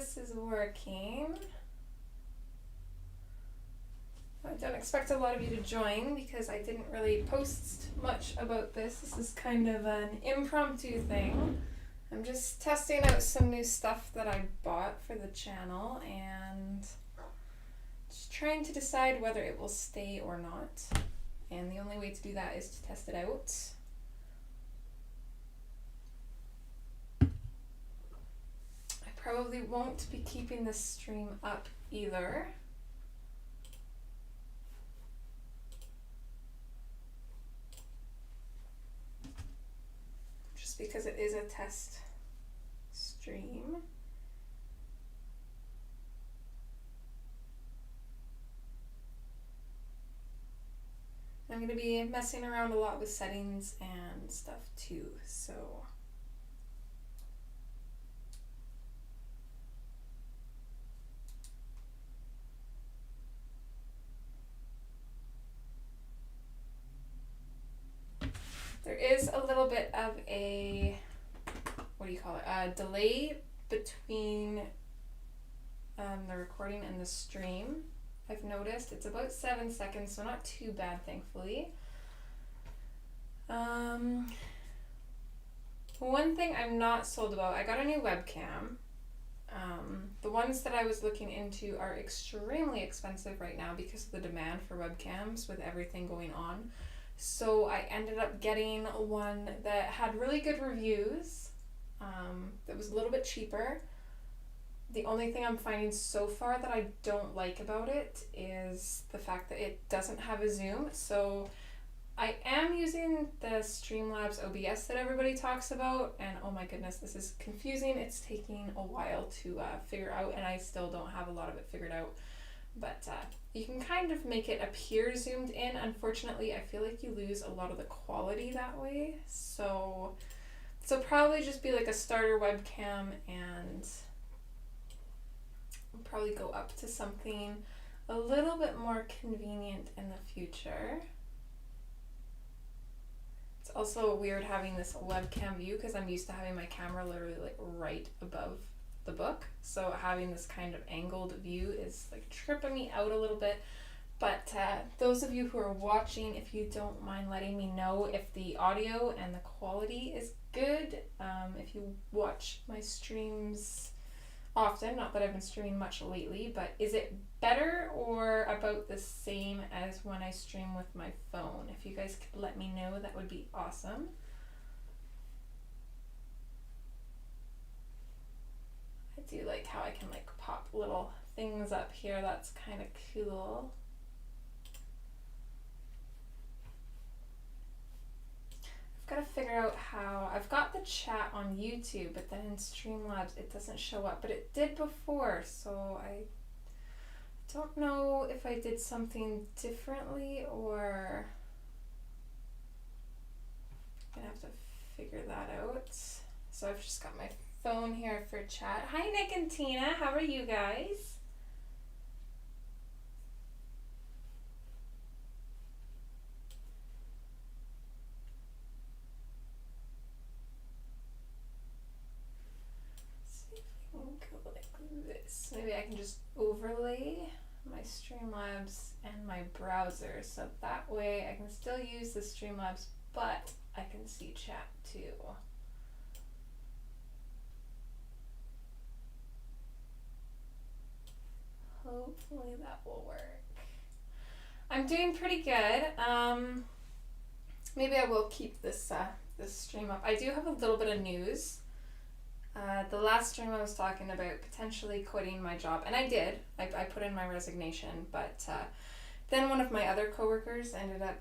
this is working. I don't expect a lot of you to join because I didn't really post much about this. This is kind of an impromptu thing. I'm just testing out some new stuff that I bought for the channel and just trying to decide whether it will stay or not. And the only way to do that is to test it out. I probably won't be keeping this stream up either. Just because it is a test stream. I'm going to be messing around a lot with settings and stuff too, so there is a little bit of a, what do you call it, a delay between the recording and the stream. I've noticed it's about 7 seconds, so not too bad, thankfully. One thing I'm not sold about, I got a new webcam. The ones that I was looking into are extremely expensive right now because of the demand for webcams with everything going on. So I ended up getting one that had really good reviews, that was a little bit cheaper. The only thing I'm finding so far that I don't like about it is the fact that it doesn't have a zoom. So I am using the Streamlabs OBS that everybody talks about, and oh my goodness, this is confusing. It's taking a while to figure out, and I still don't have a lot of it figured out. But you can kind of make it appear zoomed in. Unfortunately, I feel like you lose a lot of the quality that way. So probably just be like a starter webcam, and I'll probably go up to something a little bit more convenient in the future. It's also weird having this webcam view because I'm used to having my camera literally like right above the book. So having this kind of angled view is like tripping me out a little bit. But those of you who are watching, if you don't mind letting me know if the audio and the quality is good. If you watch my streams often, not that I've been streaming much lately, but is it better or about the same as when I stream with my phone? If you guys could let me know, that would be awesome. I do like how I can like pop little things up here. That's kind of cool. I've got to figure out how, I've got the chat on YouTube, but then in Streamlabs it doesn't show up, but it did before, so I don't know if I did something differently or I'm gonna have to figure that out. So I've just got my phone here for chat. Hi Nick and Tina, how are you guys? Maybe I can just overlay my Streamlabs and my browser so that way I can still use the Streamlabs, but I can see chat too. Hopefully that will work. I'm doing pretty good. Maybe I will keep this this stream up. I do have a little bit of news. The last stream I was talking about potentially quitting my job, and I did. I put in my resignation, but then one of my other coworkers ended up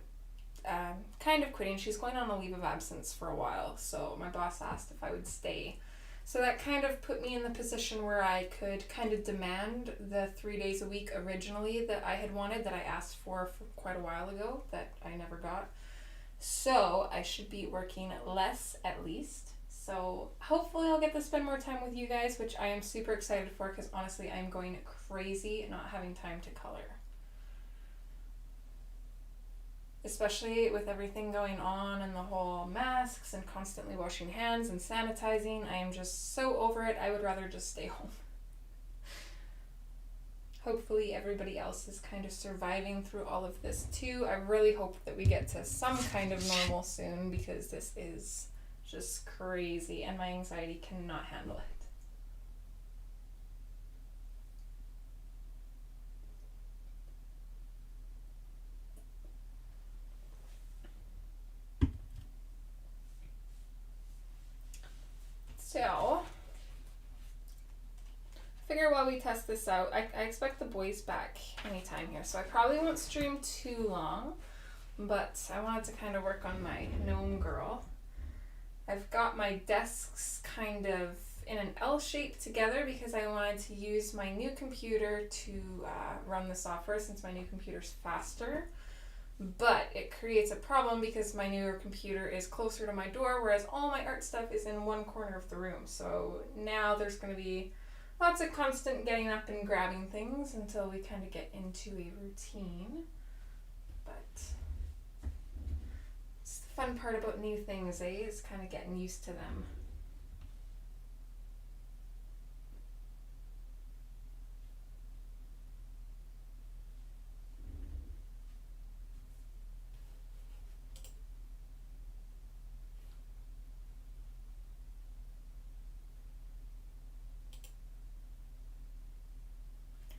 kind of quitting. She's going on a leave of absence for a while, so my boss asked if I would stay. So that kind of put me in the position where I could kind of demand the 3 days a week originally that I had wanted, that I asked for quite a while ago, that I never got. So I should be working less at least. So hopefully I'll get to spend more time with you guys, which I am super excited for because honestly I'm going crazy not having time to color. Especially with everything going on and the whole masks and constantly washing hands and sanitizing. I am just so over it. I would rather just stay home. hopefully everybody else is kind of surviving through all of this too. I really hope that we get to some kind of normal soon, because this is just crazy and my anxiety cannot handle it. So, figure while we test this out, I expect the boys back anytime here, so I probably won't stream too long, but I wanted to kind of work on my gnome girl. I've got my desks kind of in an L shape together because I wanted to use my new computer to run the software, since my new computer's faster. But it creates a problem because my newer computer is closer to my door, whereas all my art stuff is in one corner of the room. So now there's going to be lots of constant getting up and grabbing things until we kind of get into a routine. But it's the fun part about new things, is kind of getting used to them.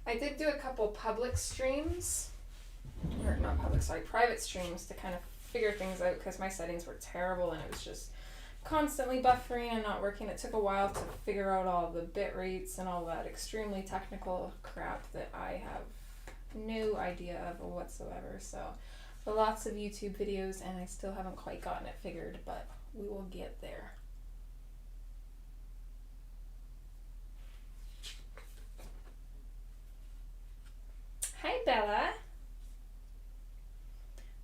I did do a couple public streams, or not public, sorry, private streams to kind of figure things out because my settings were terrible and it was just constantly buffering and not working. It took a while to figure out all the bit rates and all that extremely technical crap that I have no idea of whatsoever. So lots of YouTube videos and I still haven't quite gotten it figured, but we will get there. Hi Bella.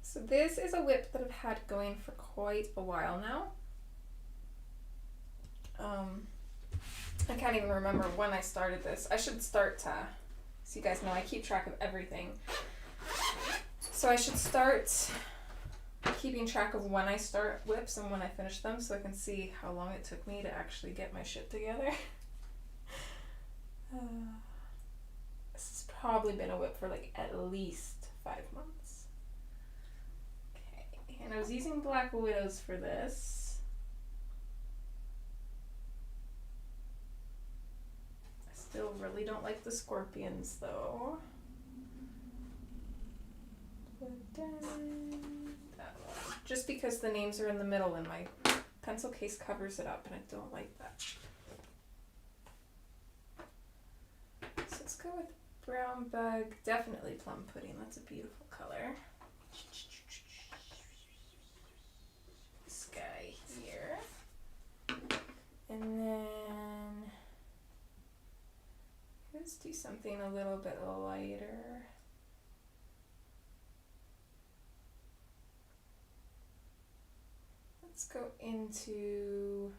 So this is a whip that I've had going for quite a while now. I can't even remember when I started this. I should start so you guys know I keep track of everything. So I should start keeping track of when I start whips and when I finish them so I can see how long it took me to actually get my shit together. This has probably been a whip for like at least 5 months. Okay, and I was using Black Widows for this. I still really don't like the Scorpions though. Just because the names are in the middle and my pencil case covers it up and I don't like that. So let's go with Brown Bug, definitely Plum Pudding, that's a beautiful color. Sky here. And then let's do something a little bit lighter. Let's go into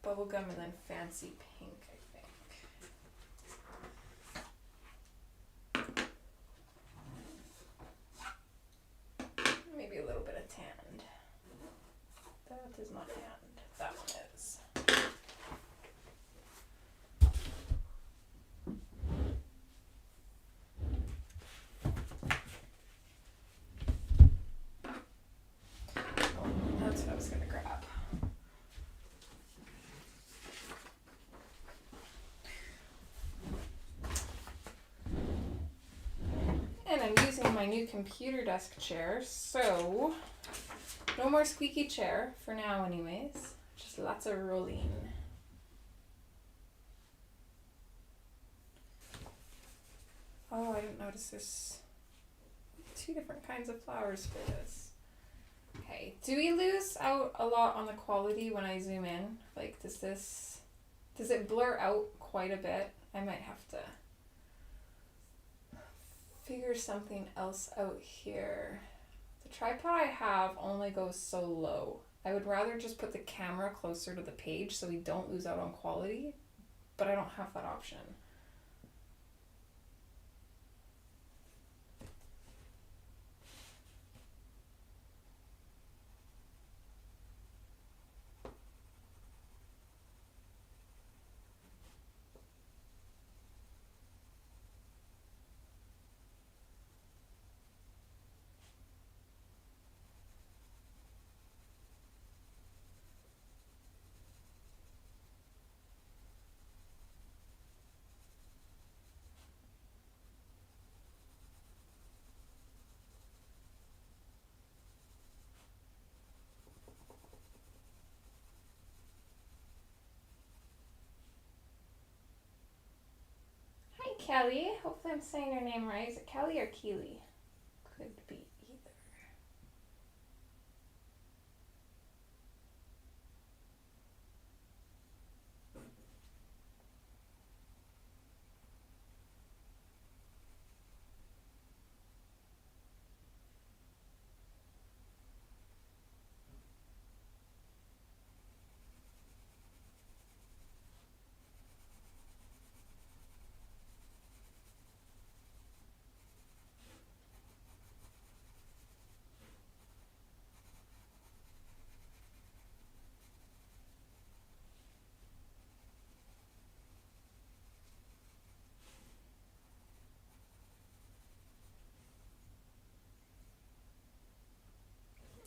bubblegum and then fancy pink, I think. Maybe a little bit of tanned. That is not tanned. That one is. That's what I was gonna grab. And I'm using my new computer desk chair, so no more squeaky chair for now anyways. Just lots of rolling. Oh, I didn't notice there's 2 different kinds of flowers for this. Okay, do we lose out a lot on the quality when I zoom in? Like, does it blur out quite a bit? I might have to figure something else out here. The tripod I have only goes so low. I would rather just put the camera closer to the page so we don't lose out on quality, but I don't have that option. Kelly. Hopefully I'm saying your name right. Is it Kelly or Keely? Could be either.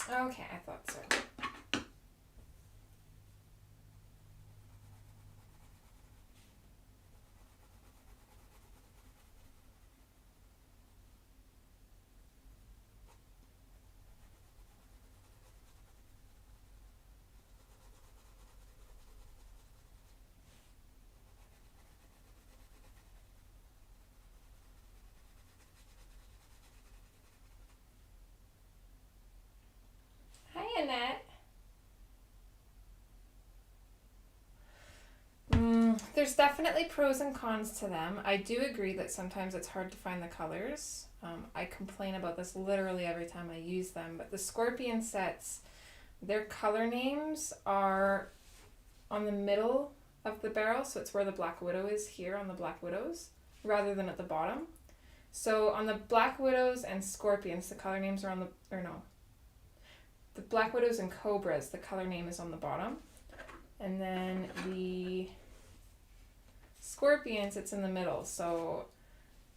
Okay, I thought so. Hi, Annette. There's definitely pros and cons to them. I do agree that sometimes it's hard to find the colors. I complain about this literally every time I use them, but the Scorpion sets, their color names are on the middle of the barrel, so it's where the Black Widow is here on the Black Widows, rather than at the bottom. So on the Black Widows and Scorpions, the color names are on the, or no, the Black Widows and Cobras, the color name is on the bottom. And then the Scorpions, it's in the middle. So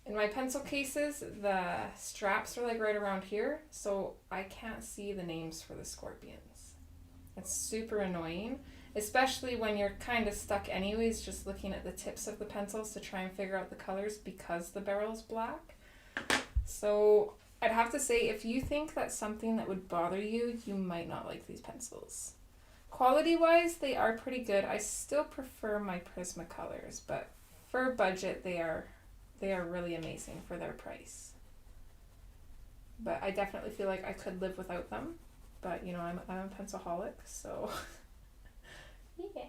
in my pencil cases, the straps are like right around here, so I can't see the names for the Scorpions. It's super annoying, especially when you're kind of stuck anyways, just looking at the tips of the pencils to try and figure out the colors because the barrel's black. So I'd have to say, if you think that's something that would bother you, you might not like these pencils. Quality-wise, they are pretty good. I still prefer my Prismacolors, but for budget, they are really amazing for their price. But I definitely feel like I could live without them. But you know, I'm a pencilholic, so yeah.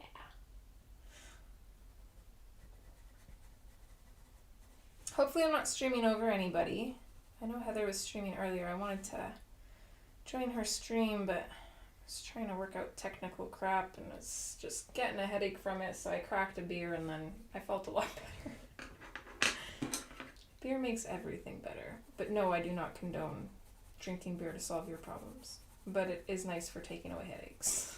Hopefully, I'm not streaming over anybody. I know Heather was streaming earlier. I wanted to join her stream, but I was trying to work out technical crap and was just getting a headache from it, so I cracked a beer and then I felt a lot better. Beer makes everything better. But no, I do not condone drinking beer to solve your problems. But it is nice for taking away headaches.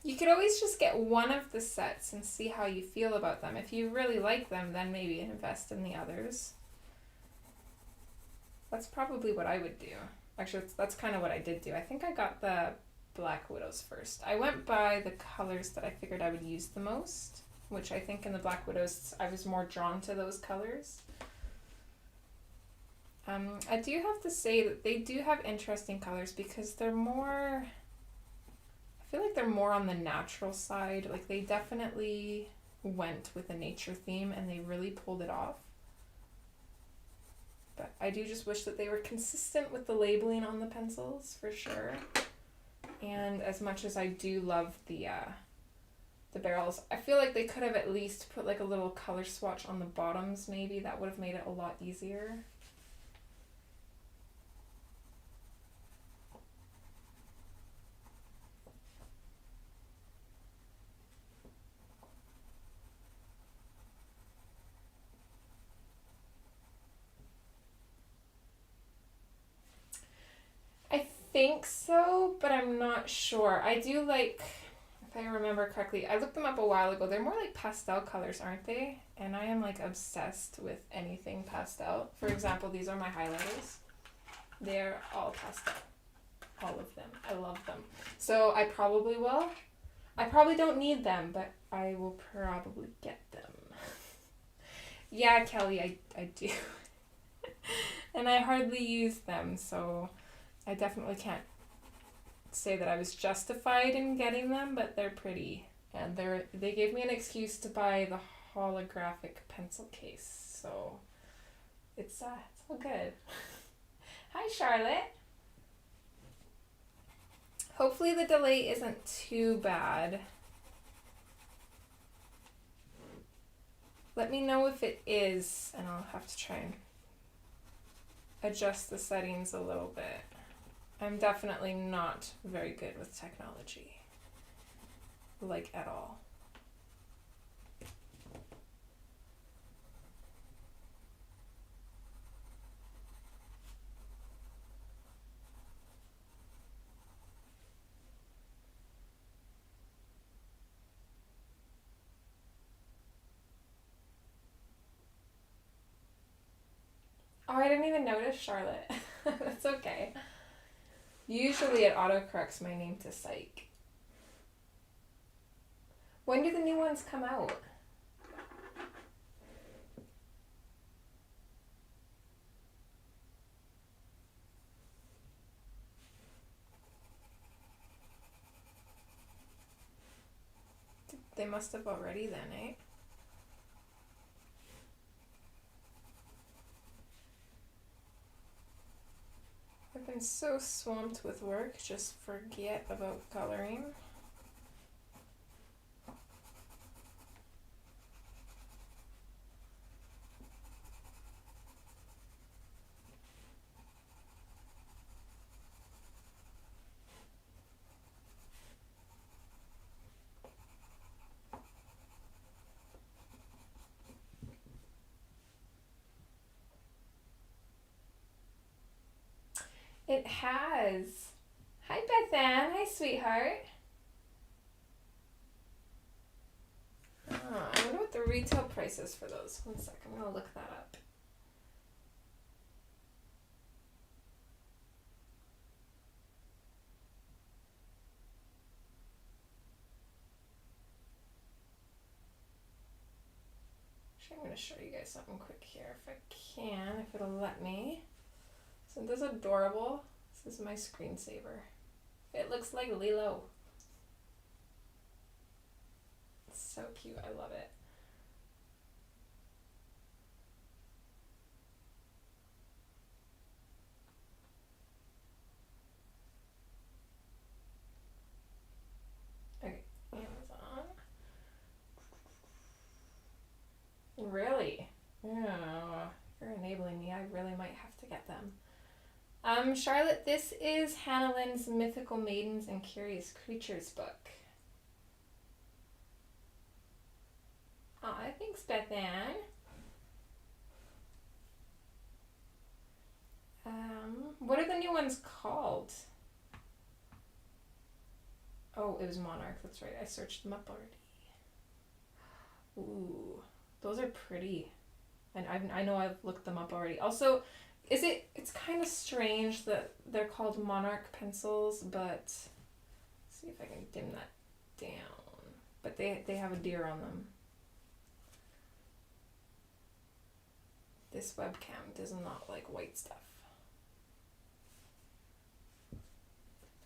You could always just get one of the sets and see how you feel about them. If you really like them, then maybe invest in the others. That's probably what I would do. Actually, that's kind of what I did do. I think I got the Black Widows first. I went by the colors that I figured I would use the most, which I think in the Black Widows, I was more drawn to those colors. I do have to say that they do have interesting colors because they're more, I feel like they're more on the natural side. Like they definitely went with a nature theme and they really pulled it off. But I do just wish that they were consistent with the labeling on the pencils for sure. And as much as I do love the barrels, I feel like they could have at least put like a little color swatch on the bottoms maybe. That would have made it a lot easier. I think so, but I'm not sure. I do like, if I remember correctly, I looked them up a while ago. They're more like pastel colors, aren't they? And I am like obsessed with anything pastel. For example, these are my highlighters. They're all pastel. All of them. I love them. So I probably will. I probably don't need them, but I will probably get them. Yeah, Kelly, I do. And I hardly use them, so I definitely can't say that I was justified in getting them, but they're pretty. And they gave me an excuse to buy the holographic pencil case, so it's all good. Hi, Charlotte. Hopefully the delay isn't too bad. Let me know if it is, and I'll have to try and adjust the settings a little bit. I'm definitely not very good with technology, like at all. Oh, I didn't even notice, Charlotte. That's okay. Usually it autocorrects my name to Psych. When do the new ones come out? They must have already then, eh? I've been so swamped with work, just forget about coloring. It has. Hi, Beth Ann. Hi, sweetheart. I wonder what the retail price is for those. One sec, I'm gonna look that up. Actually, I'm gonna show you guys something quick here if I can, if it'll let me. So this is adorable. This is my screensaver. It looks like Lilo. It's so cute. I love it. Okay, Amazon. Really? Yeah, you're enabling me. I really might have to get them. Charlotte, this is Hannah Lynn's Mythical Maidens and Curious Creatures book. Aw, thanks, Beth Ann. What are the new ones called? Oh, it was Monarch, that's right. I searched them up already. Ooh, those are pretty. And I know I've looked them up already. Also, it's kind of strange that they're called Monarch pencils, but let's see if I can dim that down. But they have a deer on them. This webcam does not like white stuff.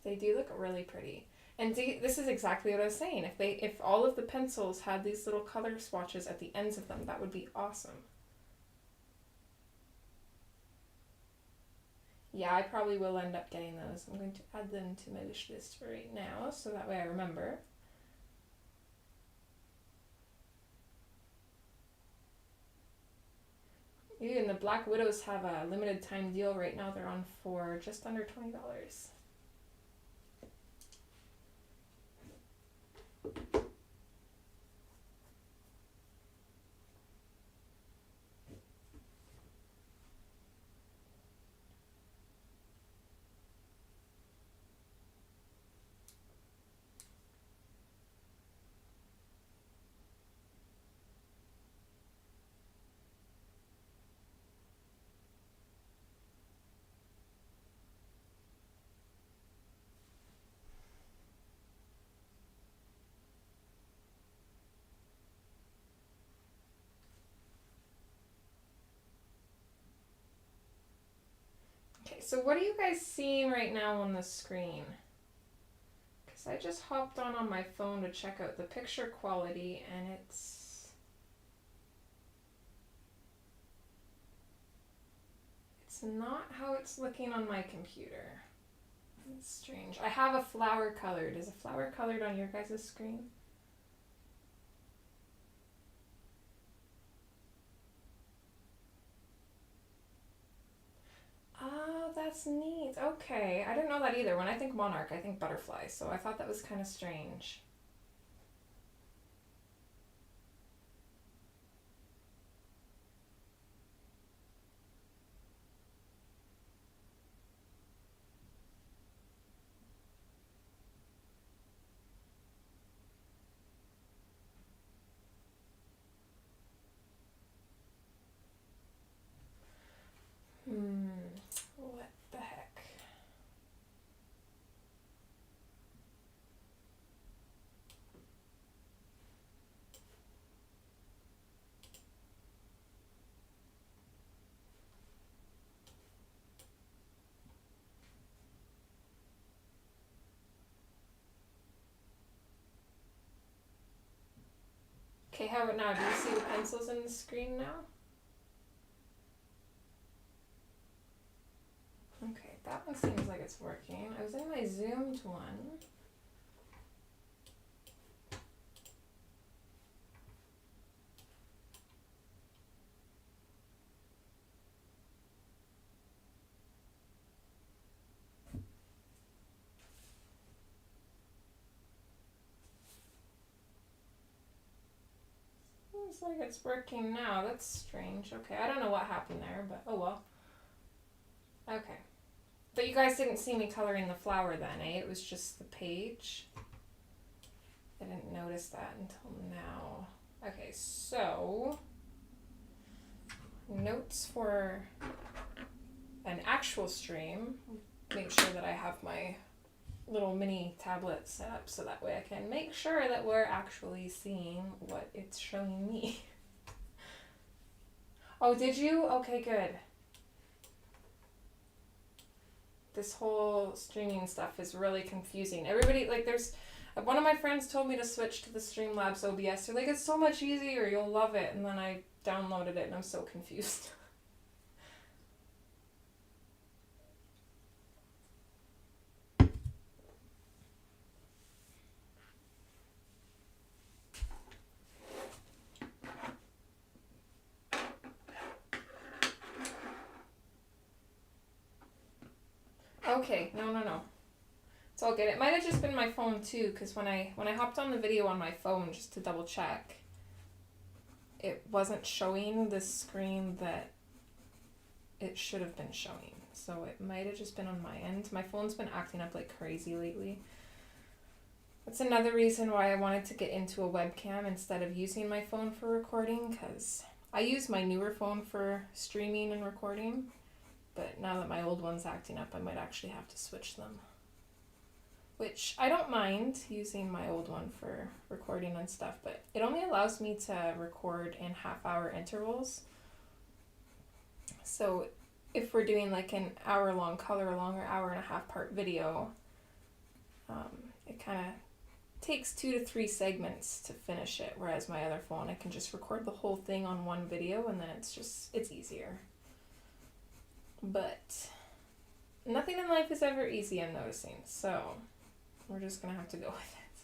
They do look really pretty. And this is exactly what I was saying. If all of the pencils had these little color swatches at the ends of them, that would be awesome. Yeah, I probably will end up getting those. I'm going to add them to my wish list for right now, so that way I remember. Ooh, and the Black Widows have a limited time deal right now. They're on for just under $20. so what are you guys seeing right now on the screen? Because I just hopped on my phone to check out the picture quality, and it's not how it's looking on my computer. It's strange. I have a flower colored. Is a flower colored on your guys' screen? Oh, that's neat. Okay. I didn't know that either. When I think monarch, I think butterfly. So I thought that was kind of strange. What the heck? Okay, how about now? Do you see the pencils in the screen now? Okay, that one seems like it's working. I was in my zoomed one. Seems like it's working now. That's strange. Okay, I don't know what happened there, but oh well. Okay. But you guys didn't see me coloring the flower then, eh? It was just the page. I didn't notice that until now. Okay, so notes for an actual stream. Make sure that I have my little mini tablet set up so that way I can make sure that we're actually seeing what it's showing me. Oh, did you? Okay, good. This whole streaming stuff is really confusing. Everybody, like, there's one of my friends told me to switch to the Streamlabs OBS. They're like, it's so much easier, you'll love it. And then I downloaded it and I'm so confused. Okay, no. It's all good. It might have just been my phone too, because when I hopped on the video on my phone just to double check, it wasn't showing the screen that it should have been showing. So it might have just been on my end. My phone's been acting up like crazy lately. That's another reason why I wanted to get into a webcam instead of using my phone for recording, because I use my newer phone for streaming and recording. But now that my old one's acting up, I might actually have to switch them. Which I don't mind using my old one for recording and stuff, but it only allows me to record in half-hour intervals. So if we're doing like an hour-long color-along or hour-and-a-half part video, it kind of takes 2 to 3 segments to finish it, whereas my other phone, I can just record the whole thing on one video and then it's easier. But nothing in life is ever easy, I'm noticing, so we're just gonna have to go with it.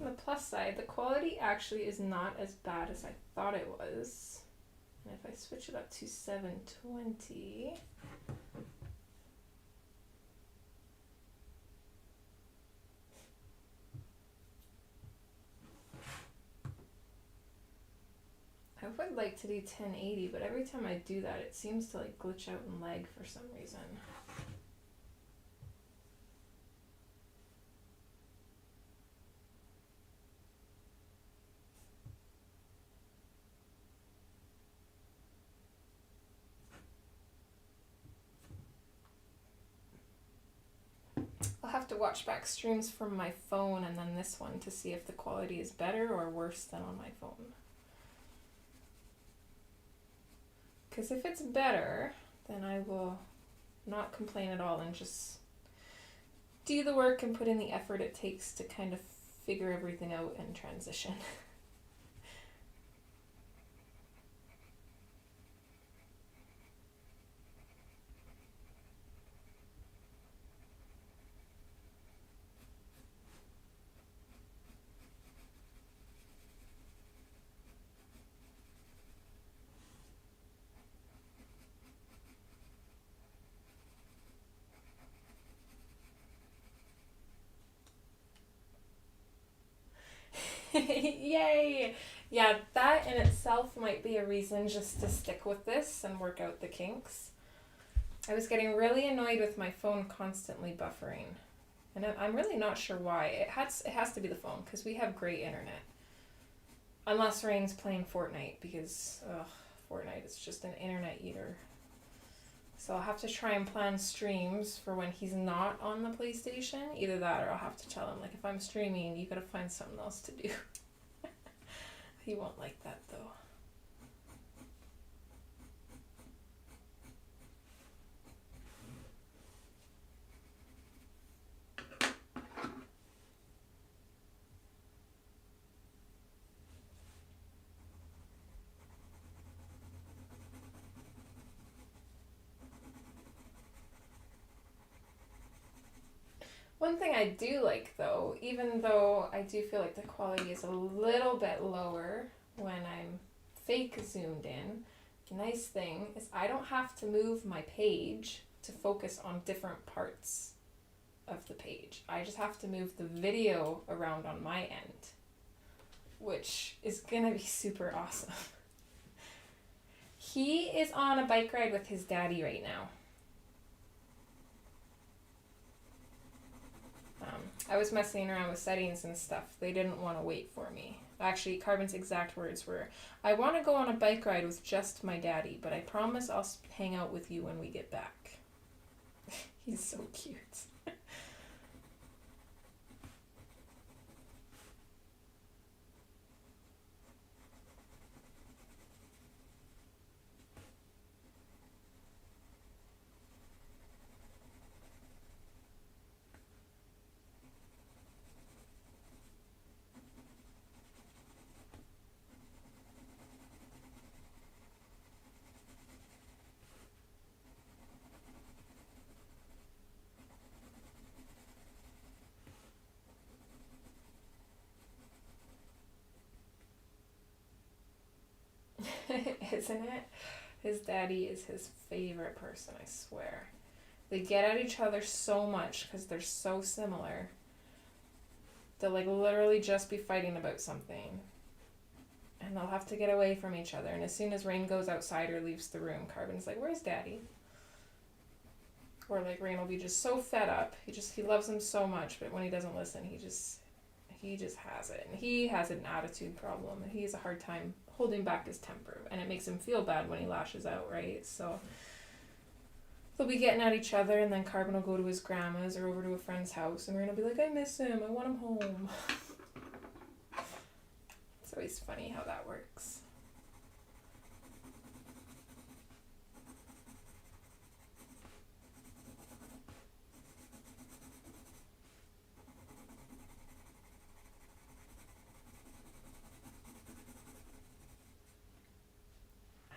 On the plus side, the quality actually is not as bad as I thought it was. And if I switch it up to 720... I would like to do 1080, but every time I do that, it seems to like glitch out and lag for some reason. Oh, have to watch back streams from my phone and then this one to see if the quality is better or worse than on my phone. Because if it's better, then I will not complain at all and just do the work and put in the effort it takes to kind of figure everything out and transition. Yay! Yeah, that in itself might be a reason just to stick with this and work out the kinks. I was getting really annoyed with my phone constantly buffering. And I'm really not sure why. It has to be the phone, because we have great internet. Unless Rain's playing Fortnite, because Fortnite is just an internet eater. So I'll have to try and plan streams for when he's not on the PlayStation. Either that or I'll have to tell him, like, if I'm streaming, you gotta find something else to do. He won't like that, though. One thing I do like, though, even though I do feel like the quality is a little bit lower when I'm fake zoomed in, the nice thing is I don't have to move my page to focus on different parts of the page. I just have to move the video around on my end, which is gonna be super awesome. He is on a bike ride with his daddy right now. I was messing around with settings and stuff. They didn't want to wait for me. Actually, Carbon's exact words were, I want to go on a bike ride with just my daddy, but I promise I'll hang out with you when we get back. He's so cute. Isn't it? His daddy is his favorite person, I swear. They get at each other so much because they're so similar. They'll like literally just be fighting about something. And they'll have to get away from each other. And as soon as Rain goes outside or leaves the room, Carbon's like, where's daddy? Or like Rain will be just so fed up. He loves him so much, but when he doesn't listen, he just has it. And he has an attitude problem. And he has a hard time holding back his temper. And it makes him feel bad when he lashes out, right? So they'll be getting at each other, and then Carbon will go to his grandma's or over to a friend's house, and Rain will be like, I miss him. I want him home. It's always funny how that works.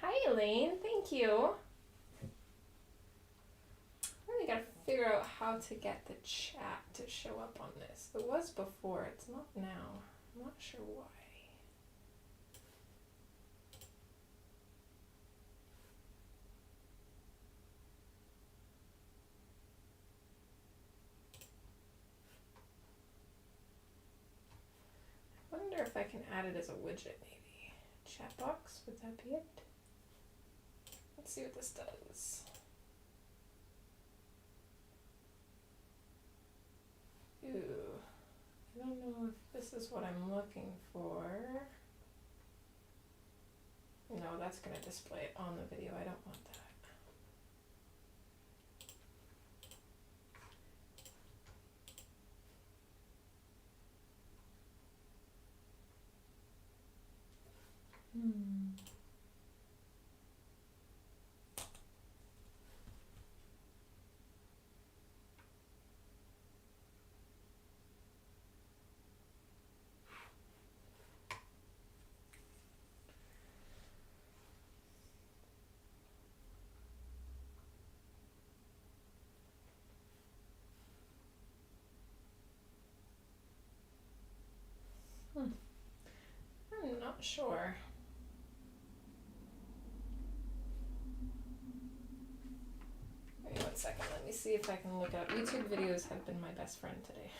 Hi, Elaine. Thank you. I really gotta figure out how to get the chat to show up on this. It was before. It's not now. I'm not sure why. I wonder if I can add it as a widget, maybe. Chat box, would that be it? Let's see what this does. Ooh, I don't know if this is what I'm looking for. No, that's going to display it on the video. I don't want that. I'm not sure. Wait 1 second, let me see if I can look up. YouTube videos have been my best friend today.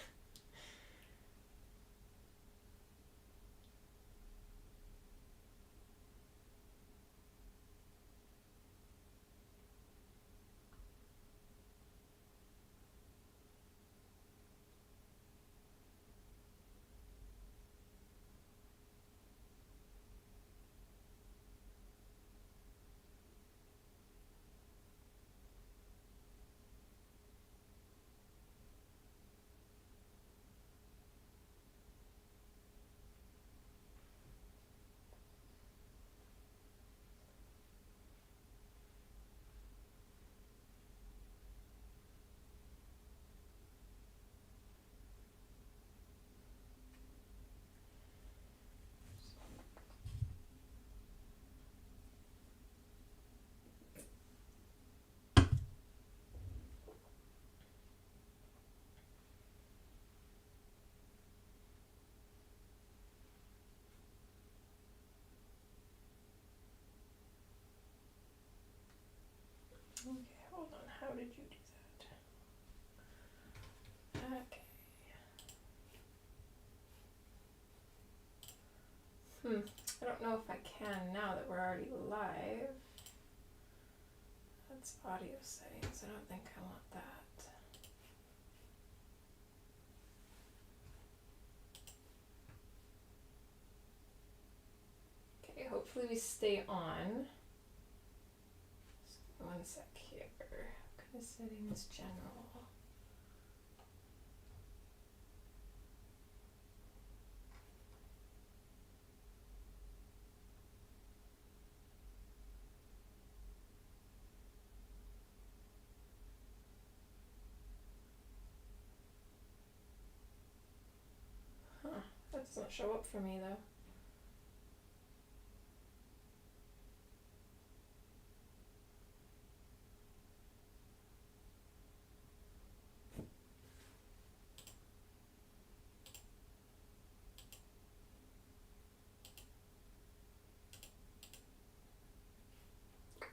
Okay, hold on. How did you do that? Okay. I don't know if I can now that we're already live. That's audio settings. I don't think I want that. Okay, hopefully we stay on. So 1 sec here. What kind of settings? General. That doesn't show up for me though.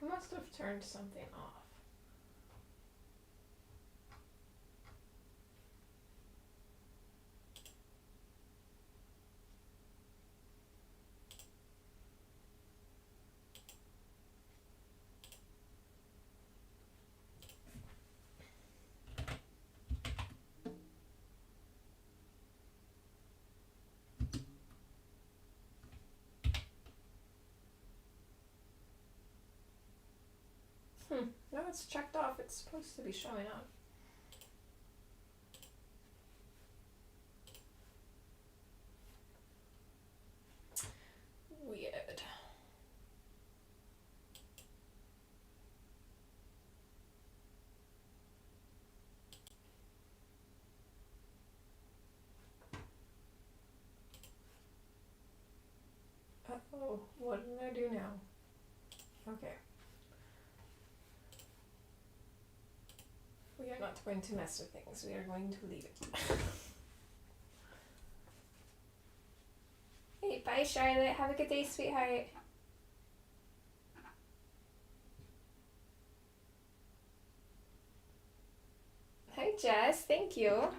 I must have turned something off. No, it's checked off. It's supposed to be showing up. Weird. Uh-oh, what did I do now? Okay. We are not going to mess with things. We are going to leave it. Hey, bye Charlotte. Have a good day, sweetheart. Hi Jess, thank you.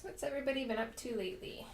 What's everybody been up to lately?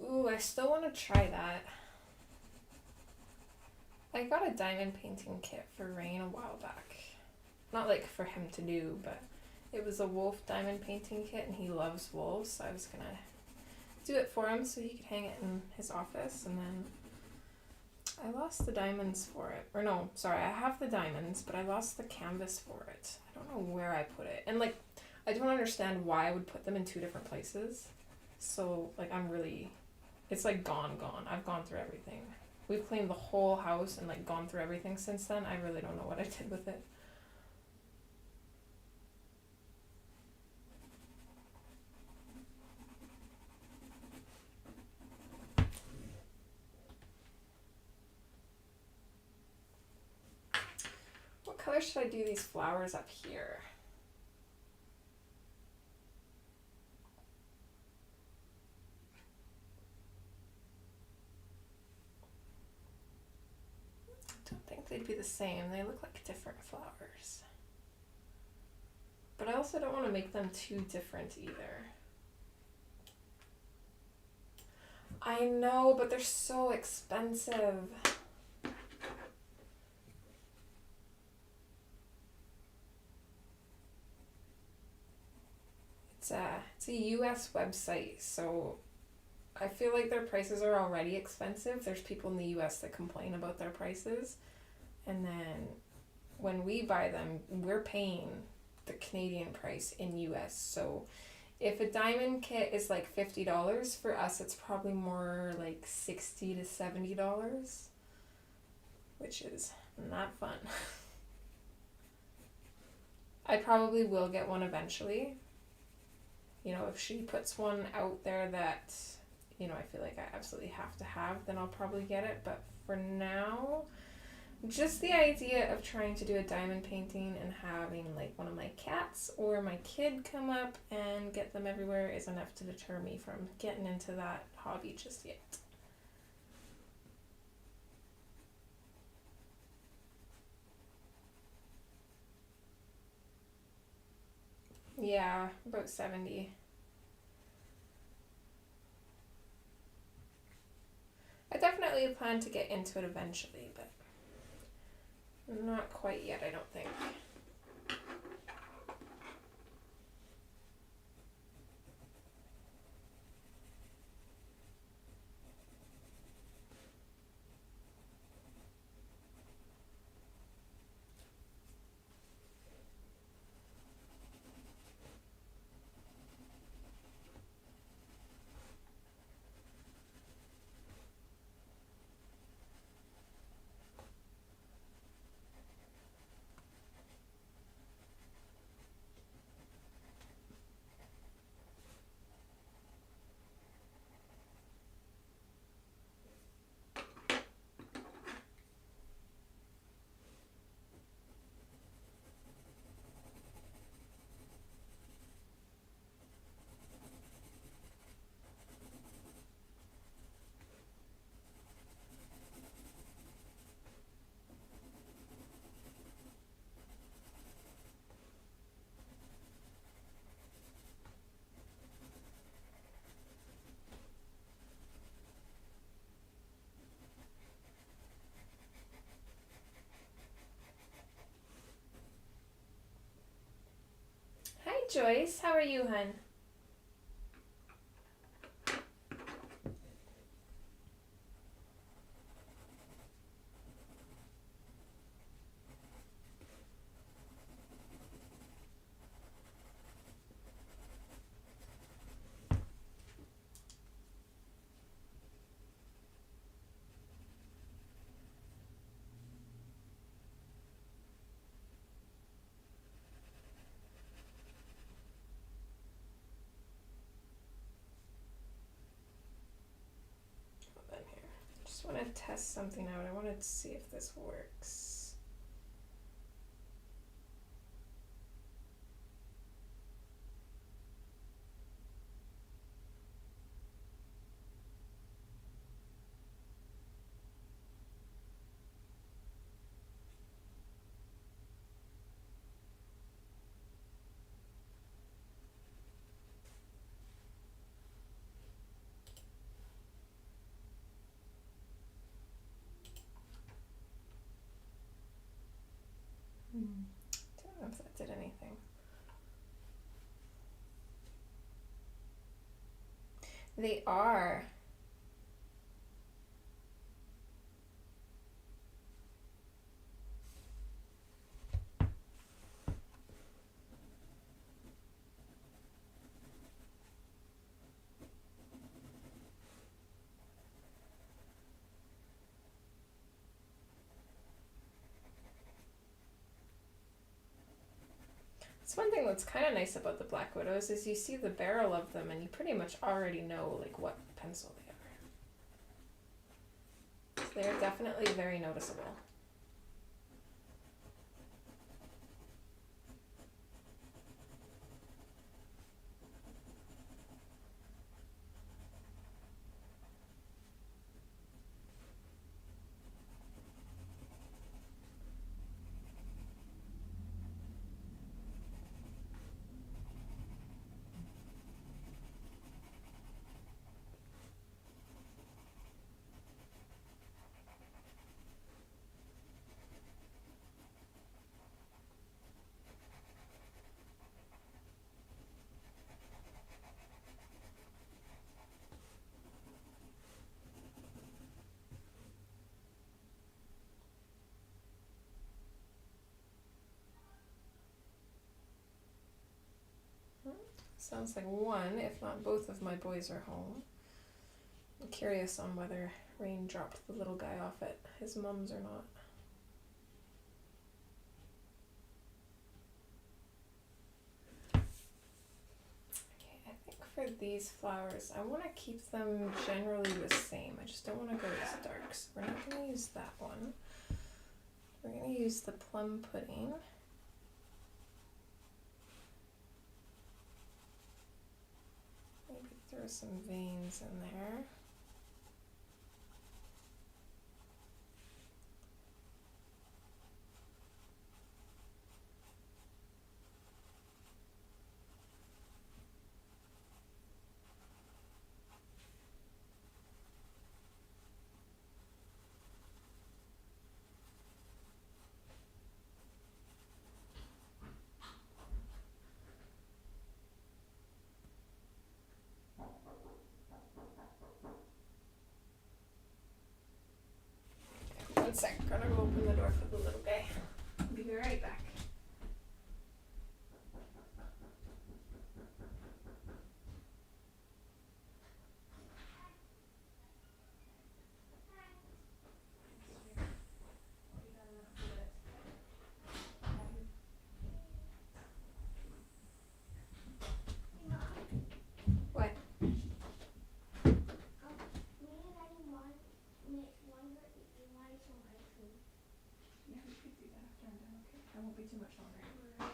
Ooh, I still want to try that. I got a diamond painting kit for Rain a while back. Not like for him to do, but it was a wolf diamond painting kit and he loves wolves, so I was gonna do it for him so he could hang it in his office, and then I lost the diamonds for it. Or no, sorry, I have the diamonds, but I lost the canvas for it. I don't know where I put it. And like, I don't understand why I would put them in two different places. So like, it's like gone. I've gone through everything. We've cleaned the whole house and like gone through everything since then. I really don't know what I did with it. What color should I do these flowers up here? I don't think they'd be the same. They look like different flowers. But I also don't want to make them too different either. I know, but they're so expensive. It's a US website, so I feel like their prices are already expensive. There's people in the US that complain about their prices. And then when we buy them, we're paying the Canadian price in US. So if a diamond kit is like $50, for us it's probably more like $60 to $70, which is not fun. I probably will get one eventually. You know, if she puts one out there that, you know, I feel like I absolutely have to have, then I'll probably get it. But for now, just the idea of trying to do a diamond painting and having like one of my cats or my kid come up and get them everywhere is enough to deter me from getting into that hobby just yet. Yeah, about 70. I definitely plan to get into it eventually, but not quite yet, I don't think. Hi Joyce, how are you, hun? just want to test something out. I wanted to see if this works. Don't know if that did anything. They are. That's one thing that's kind of nice about the Black Widows is you see the barrel of them and you pretty much already know like what pencil they are. So they're definitely very noticeable. Sounds like one, if not both of my boys are home. I'm curious on whether Rain dropped the little guy off at his mom's or not. Okay, I think for these flowers, I want to keep them generally the same. I just don't want to go as dark, so we're not going to use that one. We're going to use the plum pudding. Throw some veins in there. One sec, gotta go open the door for the little guy. I'll be right back. What? I won't be too much longer.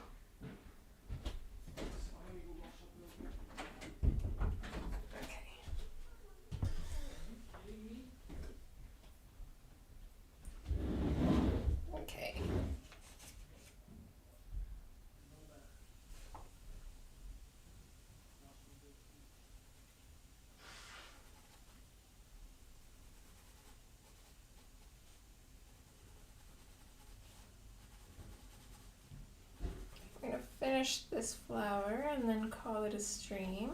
Okay. Okay. I'm gonna finish this flower and then call it a stream.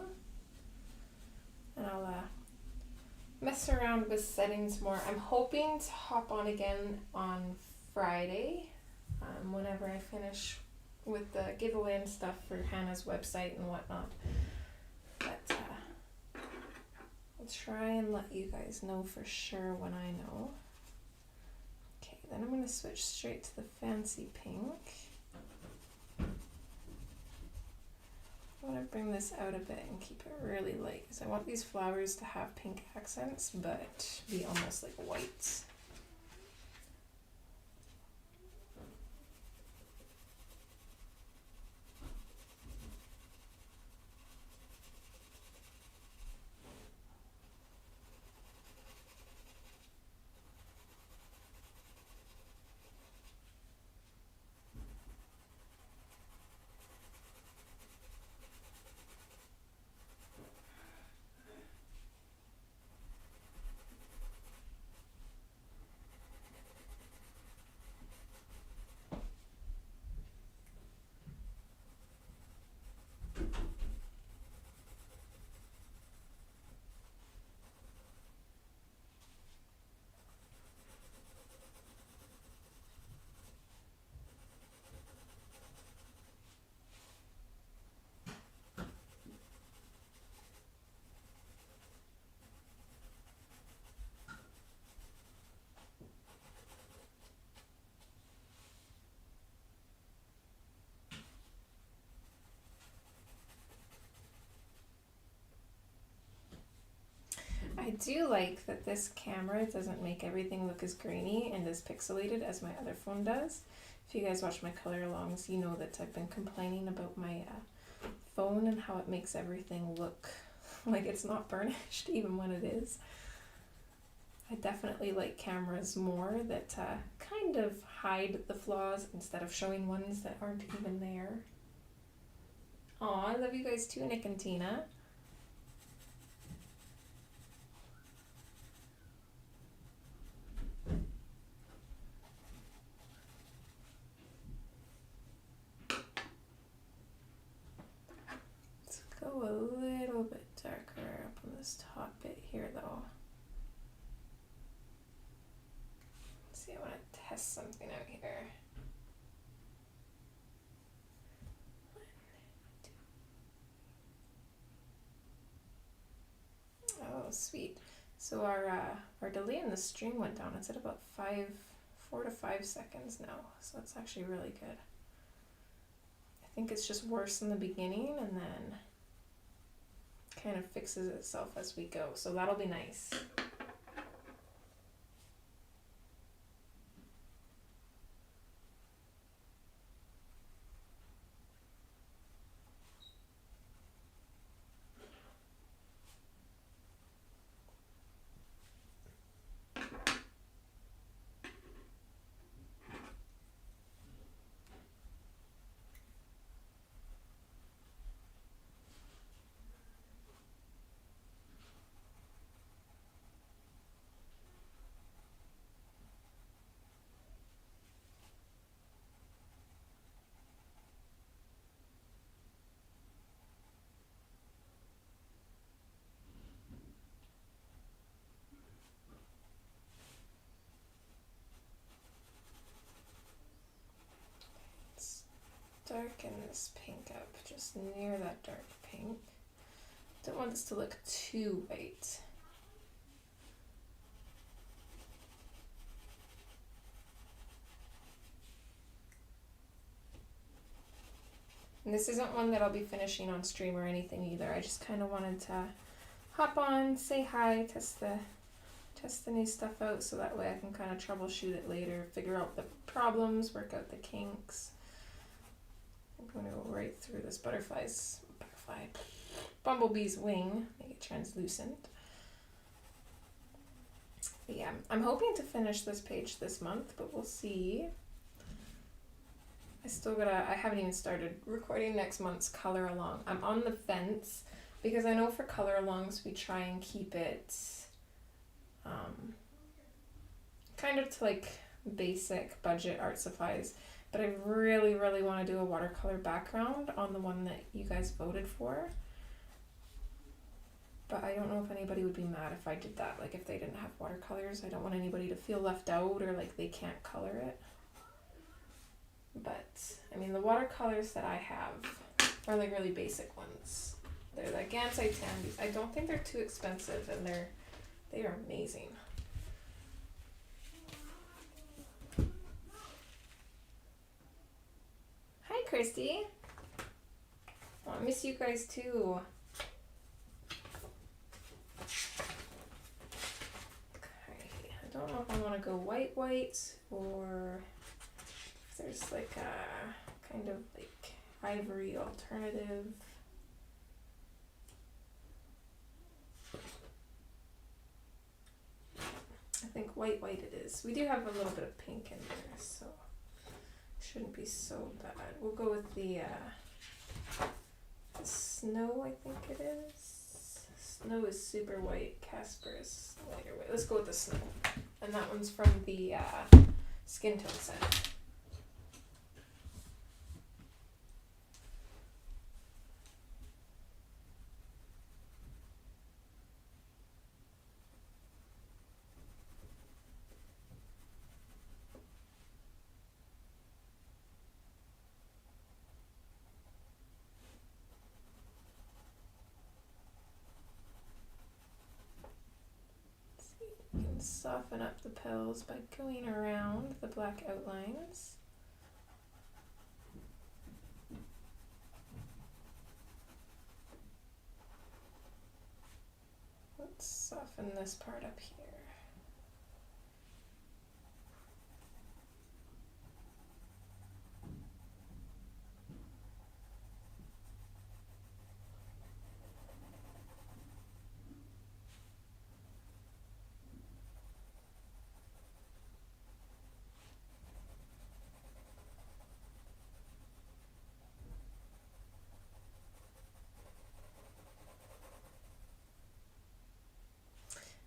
And I'll mess around with settings more. I'm hoping to hop on again on Friday, whenever I finish with the giveaway and stuff for Hannah's website and whatnot. But I'll try and let you guys know for sure when I know. Okay, then I'm gonna switch straight to the fancy pink. I want to bring this out a bit and keep it really light because I want these flowers to have pink accents but be almost like whites. I do like that this camera doesn't make everything look as grainy and as pixelated as my other phone does. If you guys watch my color alongs, you know that I've been complaining about my phone and how it makes everything look like it's not burnished even when it is. I definitely like cameras more that kind of hide the flaws instead of showing ones that aren't even there. Aw, I love you guys too, Nick and Tina. Go a little bit darker up on this top bit here though. Let's see, I want to test something out here. Oh, sweet. So our delay in the stream went down. It's at about 4 to 5 seconds now. So that's actually really good. I think it's just worse in the beginning and then kind of fixes itself as we go. So that'll be nice. Darken this pink up just near that dark pink. Don't want this to look too white. And this isn't one that I'll be finishing on stream or anything either. I just kind of wanted to hop on, say hi, test the new stuff out so that way I can kind of troubleshoot it later, figure out the problems, work out the kinks. I'm going to go right through this bumblebee's wing, make it translucent. But yeah, I'm hoping to finish this page this month, but we'll see. I haven't even started recording next month's color along. I'm on the fence because I know for color alongs we try and keep it kind of to like basic budget art supplies. But I really, really want to do a watercolor background on the one that you guys voted for. But I don't know if anybody would be mad if I did that. Like if they didn't have watercolors, I don't want anybody to feel left out or like they can't color it. But, I mean, the watercolors that I have are like really basic ones. They're like Gansai Tandies. I don't think they're too expensive and they are amazing. Hi, Christy. Oh, I miss you guys too. Okay, I don't know if I want to go white or if there's like a kind of like ivory alternative. I think white it is. We do have a little bit of pink in there, so shouldn't be so bad. We'll go with the snow, I think it is. Snow is super white. Casper is lighter white. Let's go with the snow. And that one's from the skin tone set. Soften up the petals by going around the black outlines. Let's soften this part up here.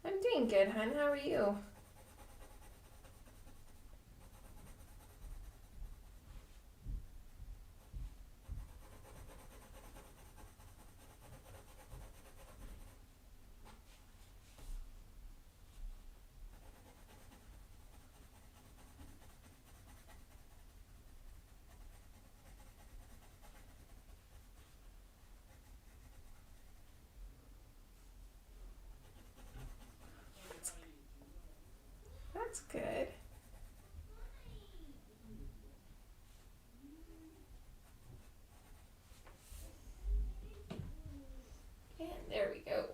I'm doing good, hon. How are you? That's good. And there we go.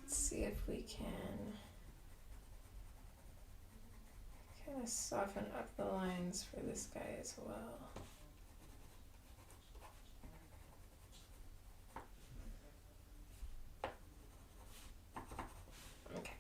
Let's see if we can kind of soften up the lines for this guy as well. Okay.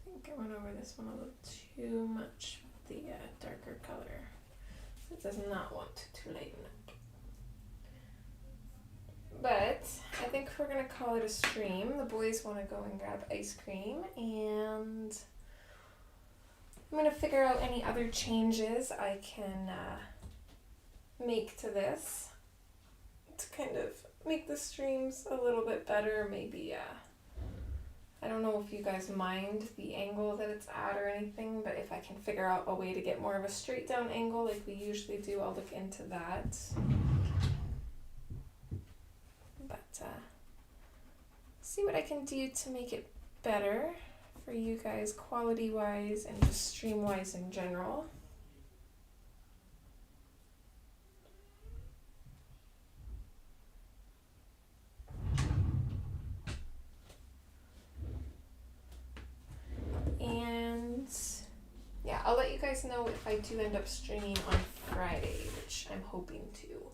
I think I went over this one a little too much with the darker color. It does not want to lighten up. But I think we're going to call it a stream. The boys want to go and grab ice cream, and I'm going to figure out any other changes I can make to this to kind of make the streams a little bit better. Maybe, I don't know if you guys mind the angle that it's at or anything, but if I can figure out a way to get more of a straight down angle like we usually do, I'll look into that. But see what I can do to make it better for you guys quality wise and just stream wise in general. you guys know if I do end up streaming on Friday, which I'm hoping to.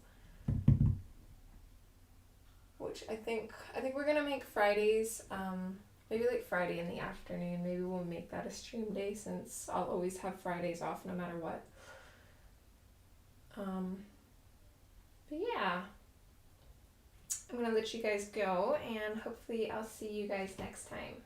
Which I think we're gonna make Fridays, maybe like Friday in the afternoon. Maybe we'll make that a stream day since I'll always have Fridays off no matter what. But yeah, I'm gonna let you guys go, and hopefully I'll see you guys next time.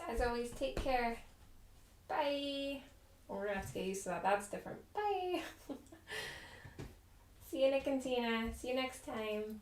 As always, take care. Bye. Well, we're gonna have to get used to that. That's different. Bye. See you, Nick and Tina. See you next time.